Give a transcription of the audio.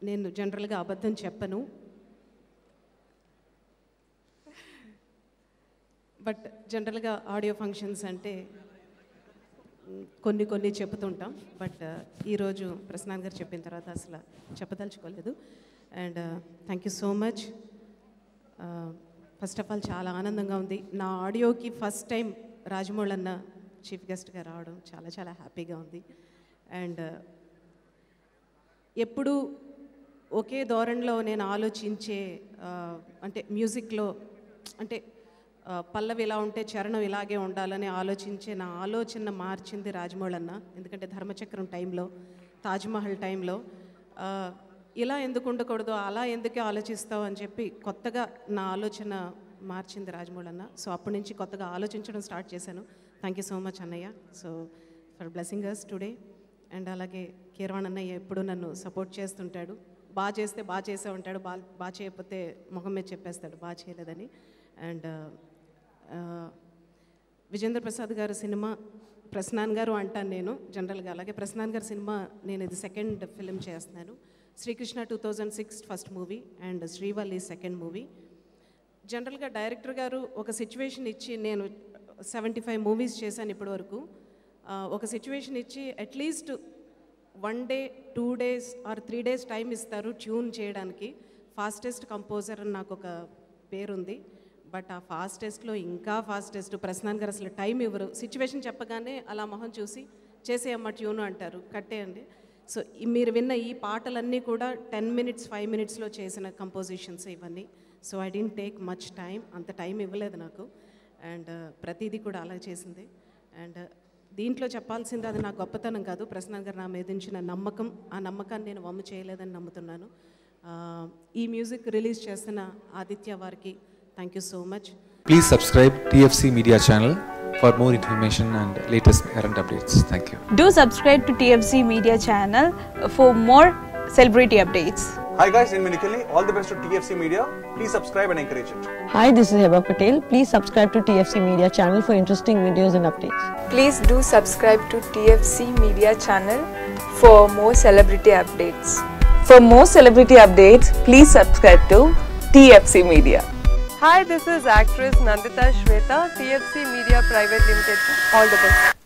నేను జనరల్గా అబద్ధం చెప్పను, బట్ జనరల్గా ఆడియో ఫంక్షన్స్ అంటే కొన్ని చెప్తుంటాం. బట్ ఈరోజు ప్రసన్నాన్ గారు చెప్పిన తర్వాత అసలు చెప్పదలుచుకోలేదు. And thank you so much. First of all చాలా ఆనందంగా ఉంది. నా ఆడియోకి ఫస్ట్ టైం రాజమౌళి అన్న చీఫ్ గెస్ట్గా రావడం చాలా చాలా హ్యాపీగా ఉంది. అండ్ ఎప్పుడు ఒకే ధోరణిలో నేను ఆలోచించే అంటే మ్యూజిక్లో అంటే పల్లవి ఇలా ఉంటే చరణం ఇలాగే ఉండాలని ఆలోచించే నా ఆలోచన మార్చింది రాజమౌళి అన్న. ఎందుకంటే ధర్మచక్రం టైంలో, తాజ్మహల్ టైంలో ఇలా ఎందుకు ఉండకూడదు, అలా ఎందుకే ఆలోచిస్తావు అని చెప్పి కొత్తగా నా ఆలోచన మార్చింది రాజమౌళి అన్న. సో అప్పటి నుంచి కొత్తగా ఆలోచించడం స్టార్ట్ చేశాను. థ్యాంక్ యూ సో మచ్ అన్నయ్య, so for blessing us today. And అలాగే కీరవాణి అన్నయ్య ఎప్పుడు నన్ను సపోర్ట్ చేస్తుంటాడు. బాగా చేస్తే బాగా చేసే ఉంటాడు, బాగా చేయకపోతే మొహం మీద చెప్పేస్తాడు బాగా చేయలేదని. అండ్ విజేంద్ర ప్రసాద్ గారు సినిమా ప్రసన్నాన్ గారు అంటాను నేను జనరల్గా. అలాగే ప్రసన్నాన్ గారి సినిమా నేను ఇది సెకండ్ ఫిలిం చేస్తున్నాను. Srikrishna 2006 first movie and Srivalli second movie. జనరల్గా డైరెక్టర్ గారు ఒక సిచ్యువేషన్ ఇచ్చి, నేను 75 మూవీస్ చేశాను ఇప్పటి వరకు. ఒక సిచ్యువేషన్ ఇచ్చి at least 1 day 2 days or 3 days time ఇస్తారు ట్యూన్ చేయడానికి. ఫాస్టెస్ట్ కంపోజర్ అని నాకు ఒక పేరుంది. బట్ ఆ ఫాస్టెస్ట్లో ఇంకా ఫాస్టెస్ట్ ప్రసన్నాన్ గారు అసలు టైం ఇవ్వరు. సిచ్యువేషన్ చెప్పగానే అలా మొహం చూసి చేసేయమ్మ ట్యూన్ అంటారు, కట్టేయండి. సో మీరు విన్న ఈ పాటలన్నీ కూడా 10 minutes 5 minutesలో చేసిన కంపోజిషన్స్ ఇవన్నీ. So I don't take much time, అంత టైం ఇవ్వలేదు నాకు. అండ్ ప్రతిదీ కూడా అలా చేసింది. అండ్ దీంట్లో చెప్పాల్సింది అది నా గొప్పతనం కాదు, ప్రసన్నాన్ గారు నా మీద ఉంచిన నమ్మకం. ఆ నమ్మకాన్ని నేను వమ్ము చేయలేదని నమ్ముతున్నాను. ఈ మ్యూజిక్ రిలీజ్ చేస్తున్న ఆదిత్య వారికి thank you so much. Please subscribe TFC Media channel for more information and latest current updates. Thank you. Do subscribe to TFC Media channel for more celebrity updates. Hi guys, in Minikali, all the best to TFC Media. Please subscribe and encourage it. Hi, this is Heba Patel. Please subscribe to TFC Media channel for interesting videos and updates. Please do subscribe to TFC Media channel for more celebrity updates. For more celebrity updates, please subscribe to TFC Media. Hi, this is actress Nandita Shweta, TFC Media Private Limited. All the best.